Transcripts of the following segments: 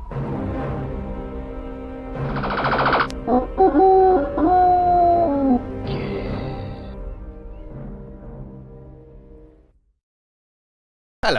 Hello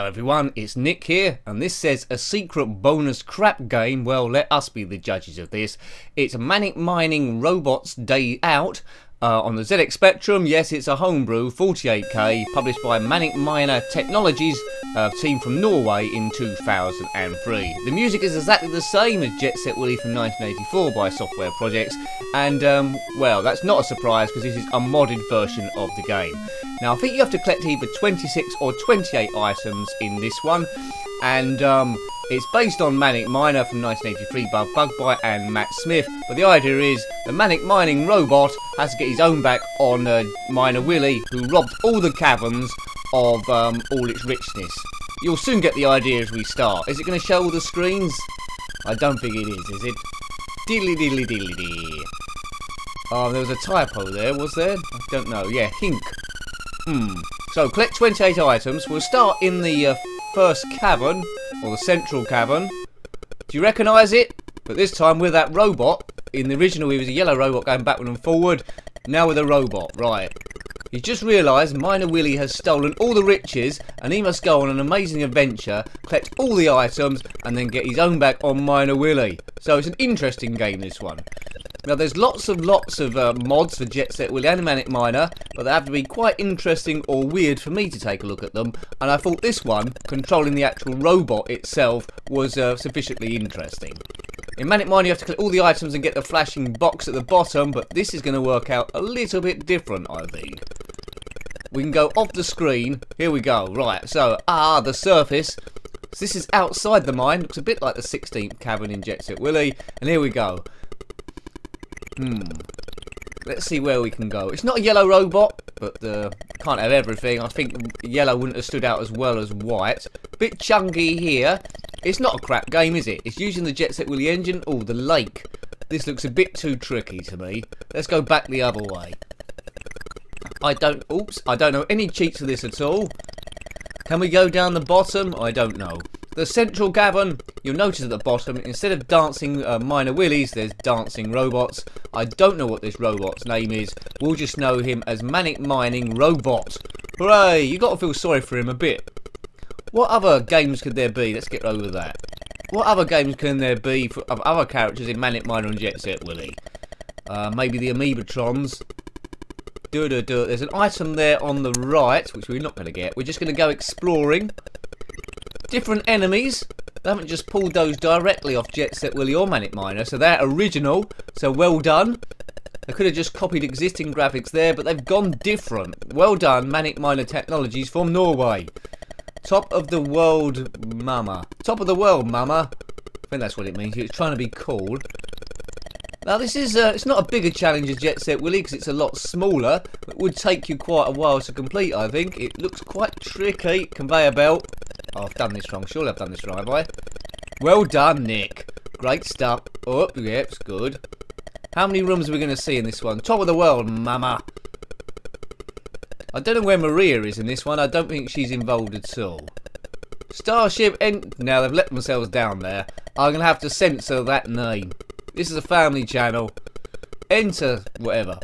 everyone, it's Nick here, and this says a secret bonus crap game. Well, let us be the judges of this. It's Manic Mining Robot's Day Out on the ZX Spectrum. Yes, it's a homebrew, 48K, published by Manic Miner Technologies, a team from Norway in 2003. The music is exactly the same as Jet Set Willy from 1984 by Software Projects, and well, that's not a surprise because this is a modded version of the game. Now, I think you have to collect either 26 or 28 items in this one, and it's based on Manic Miner from 1983 by Bugbyte and Matt Smith, but the idea is the Manic Mining Robot has to get his own back on Miner Willy, who robbed all the caverns of all its richness. You'll soon get the idea as we start. Is it going to show all the screens? I don't think it is it? Diddly diddly diddly dee. Oh, there was a typo there, was there? I don't know. Yeah, hink. So, collect 28 items. We'll start in the first cavern, or the Central Cavern. Do you recognise it? But this time with that robot. In the original, he was a yellow robot going backward and forward. Now with a robot, right. He's just realised Miner Willy has stolen all the riches, and he must go on an amazing adventure, collect all the items, and then get his own back on Miner Willy. So it's an interesting game, this one. Now, there's lots of mods for Jet Set Willy and Manic Miner, but they have to be quite interesting or weird for me to take a look at them, and I thought this one, controlling the actual robot itself, was sufficiently interesting. In Manic Miner you have to collect all the items and get the flashing box at the bottom, but this is going to work out a little bit different, I think. We can go off the screen. Here we go. Right, so, the surface. So this is outside the mine. Looks a bit like the 16th cavern in Jet Set Willy, and here we go. Let's see where we can go. It's not a yellow robot, but can't have everything. I think yellow wouldn't have stood out as well as white. Bit chunky here. It's not a crap game, is it? It's using the Jet Set Willy engine. Oh, the lake. This looks a bit too tricky to me. Let's go back the other way. I don't know any cheats of this at all. Can we go down the bottom? I don't know. The Central Cavern, you'll notice at the bottom, instead of dancing Miner Willys, there's dancing robots. I don't know what this robot's name is. We'll just know him as Manic Mining Robot. Hooray! You got to feel sorry for him a bit. What other games could there be? Let's get over that. What other games can there be of other characters in Manic Miner and Jet Set Willy? Maybe the Amoebatrons. There's an item there on the right, which we're not going to get. We're just going to go exploring. Different enemies. They haven't just pulled those directly off Jet Set Willy or Manic Miner, so they're original, so well done. They could have just copied existing graphics there, but they've gone different. Well done, Manic Miner Technologies from Norway. Top of the world, mama. Top of the world, mama. I think that's what it means. It's trying to be cool. Now this is, it's not a bigger challenge as Jet Set Willy because it's a lot smaller. It would take you quite a while to complete, I think. It looks quite tricky. Conveyor belt. Oh, I've done this wrong. Surely I've done this wrong, have I? Well done, Nick. Great stuff. Oh, yeah, it's good. How many rooms are we going to see in this one? Top of the world, mama. I don't know where Maria is in this one. I don't think she's involved at all. Starship now they've let themselves down there. I'm going to have to censor that name. This is a family channel. Enter whatever.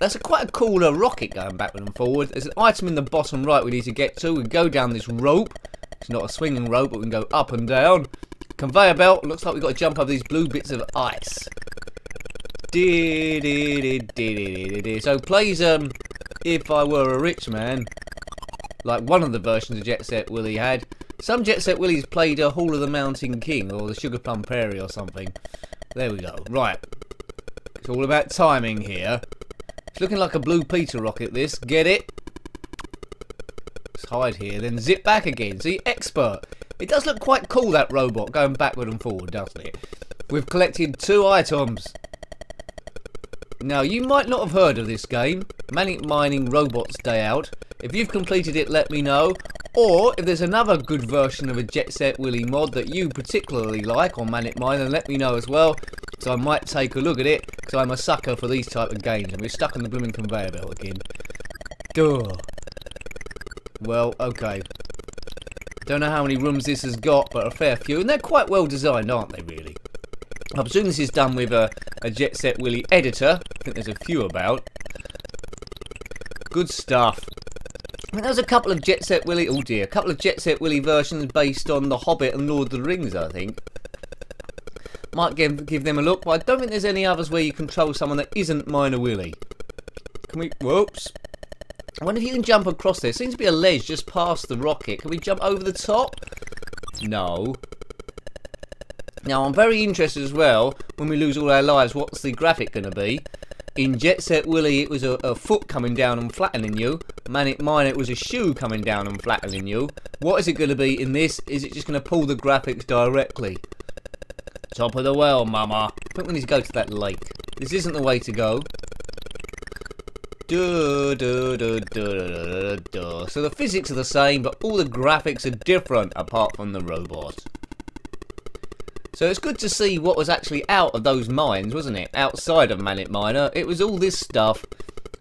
That's quite a cool rocket going backward and forward. There's an item in the bottom right we need to get to. We go down this rope. It's not a swinging rope, but we can go up and down. Conveyor belt. Looks like we've got to jump over these blue bits of ice. So plays If I Were a Rich Man, like one of the versions of Jet Set Willy had. Some Jet Set Willys played Hall of the Mountain King or the Sugar Plum Prairie or something. There we go. Right. It's all about timing here. It's looking like a Blue Peter rocket, this. Get it? Let's hide here, then zip back again. See? Expert. It does look quite cool, that robot, going backward and forward, doesn't it? We've collected 2 items. Now, you might not have heard of this game, Manic Mining Robot's Day Out. If you've completed it, let me know. Or, if there's another good version of a Jet Set Willy mod that you particularly like on Manic Miner, let me know as well. So I might take a look at it, because I'm a sucker for these type of games. And we're stuck on the blooming conveyor belt again. Duh. Well, okay. Don't know how many rooms this has got, but a fair few, and they're quite well designed, aren't they, really? I presume this is done with a Jet Set Willy editor. I think there's a few about. Good stuff. I think there's a couple of Jet Set Willy, oh dear, a couple of Jet Set Willy versions based on The Hobbit and Lord of the Rings, I think. Might give them a look, but I don't think there's any others where you control someone that isn't Miner Willy. Can we, whoops. I wonder if you can jump across there. Seems to be a ledge just past the rocket. Can we jump over the top? No. Now, I'm very interested as well, when we lose all our lives, what's the graphic going to be? In Jet Set Willy, it was a foot coming down and flattening you. Manic Miner, it was a shoe coming down and flattening you. What is it going to be in this? Is it just going to pull the graphics directly? Top of the well, mama. I think we need to go to that lake. This isn't the way to go. So the physics are the same, but all the graphics are different apart from the robot. So it's good to see what was actually out of those mines, wasn't it? Outside of Manic Miner, it was all this stuff.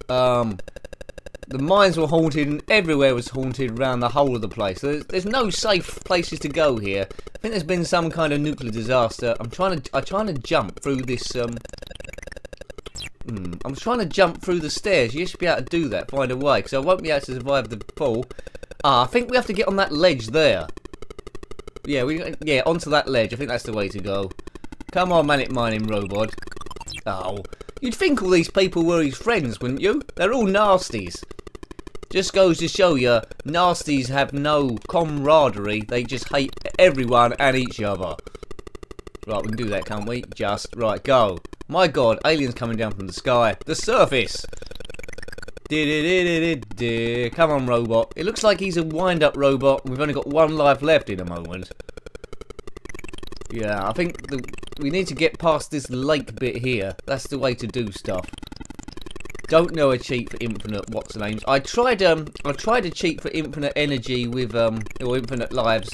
The mines were haunted, and everywhere was haunted around the whole of the place. So there's no safe places to go here. I think there's been some kind of nuclear disaster. I'm trying to jump through this. I'm trying to jump through the stairs. You should be able to do that. Find a way, because I won't be able to survive the fall. I think we have to get on that ledge there. Yeah, onto that ledge. I think that's the way to go. Come on, Manic Mining Robot. Oh, you'd think all these people were his friends, wouldn't you? They're all nasties. Just goes to show you, nasties have no camaraderie. They just hate everyone and each other. Right, we can do that, can't we? Just, right, go. My god, aliens coming down from the sky. The surface. Come on, robot. It looks like he's a wind-up robot. We've only got one life left in a moment. Yeah, I think we need to get past this lake bit here. That's the way to do stuff. Don't know a cheat for infinite what's the names. I tried a cheat for infinite energy with or infinite lives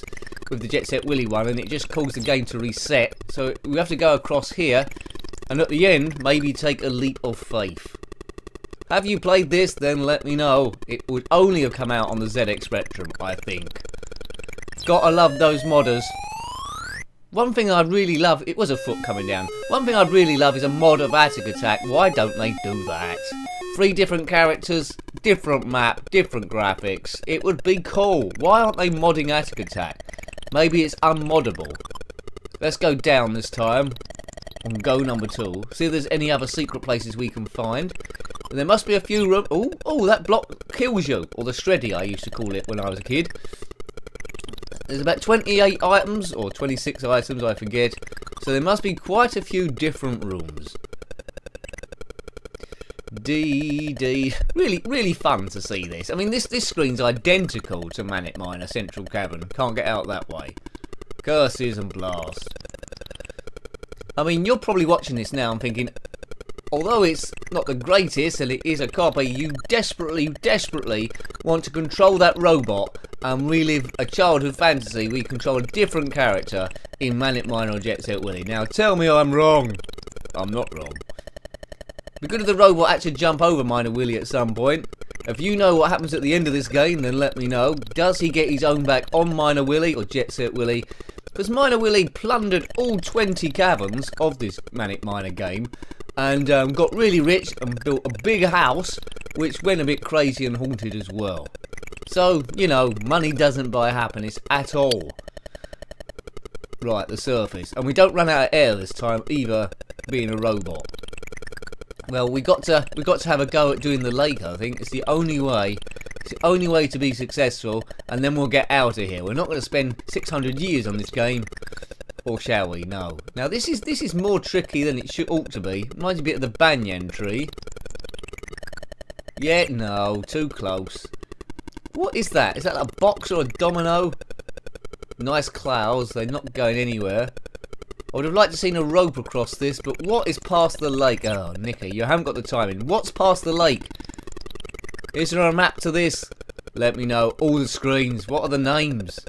with the Jet Set Willy one, and it just caused the game to reset. So we have to go across here, and at the end maybe take a leap of faith. Have you played this? Then let me know. It would only have come out on the ZX Spectrum, I think. Gotta love those modders. One thing I'd really love, it was a foot coming down. One thing I'd really love is a mod of Attic Attack. Why don't they do that? 3 different characters, different map, different graphics. It would be cool. Why aren't they modding Attic Attack? Maybe it's unmoddable. Let's go down this time. And go number 2. See if there's any other secret places we can find. There must be a few rooms. Oh, that block kills you. Or the shreddy, I used to call it when I was a kid. There's about 28 items, or 26 items, I forget. So there must be quite a few different rooms. Really, really fun to see this. I mean, this screen's identical to Manic Miner Central Cavern. Can't get out that way. Curses and blast. I mean, you're probably watching this now and thinking, although it's not the greatest and it is a copy, you desperately want to control that robot and relive a childhood fantasy where you control a different character in Manic Miner or Jet Set Willy. Now tell me I'm wrong. I'm not wrong. It'd be good if the robot actually jump over Miner Willy at some point. If you know what happens at the end of this game, then let me know. Does he get his own back on Miner Willy or Jet Set Willy? Because Miner Willy plundered all 20 caverns of this Manic Miner game and got really rich and built a big house which went a bit crazy and haunted as well. So, you know, money doesn't buy happiness at all. Right, the surface. And we don't run out of air this time either, being a robot. Well, we got to have a go at doing the lake, I think. It's the only way. It's the only way to be successful, and then we'll get out of here. We're not going to spend 600 years on this game. Or shall we? No. Now this is more tricky than it ought to be. Reminds me a bit of the banyan tree. Yeah, no, too close. What is that? Is that a box or a domino? Nice clouds, they're not going anywhere. I would have liked to seen a rope across this, but what is past the lake? Oh, Nicky, you haven't got the timing. What's past the lake? Is there a map to this? Let me know. All the screens. What are the names?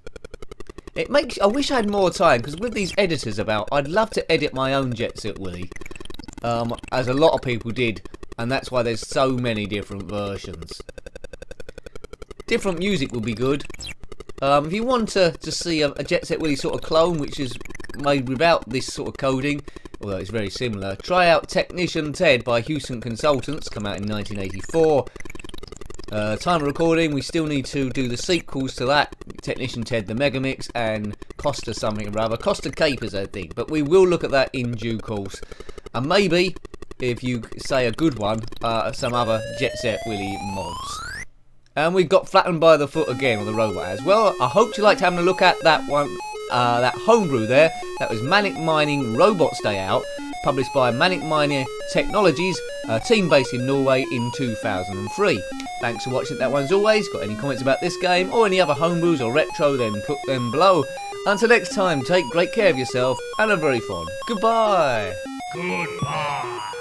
It makes. I wish I had more time, because with these editors about, I'd love to edit my own Jet Set Willy, as a lot of people did, and that's why there's so many different versions. Different music would be good. If you want to see a Jet Set Willy sort of clone, which is made without this sort of coding, although it's very similar, try out Technician Ted by Houston Consultants, come out in 1984. Time of recording, we still need to do the sequels to that, Technician Ted the Megamix and Costa something or other, Costa Capers I think, but we will look at that in due course. And maybe, if you say a good one, some other Jet Set Willy mods. And we got Flattened by the Foot again, or the robot as well. I hope you liked having a look at that one, that homebrew there. That was Manic Mining Robot's Day Out, published by Manic Miner Technologies, a team based in Norway in 2003. Thanks for watching that one as always. Got any comments about this game or any other homebrews or retro, then put them below. Until next time, take great care of yourself and have very fun. Goodbye. Goodbye.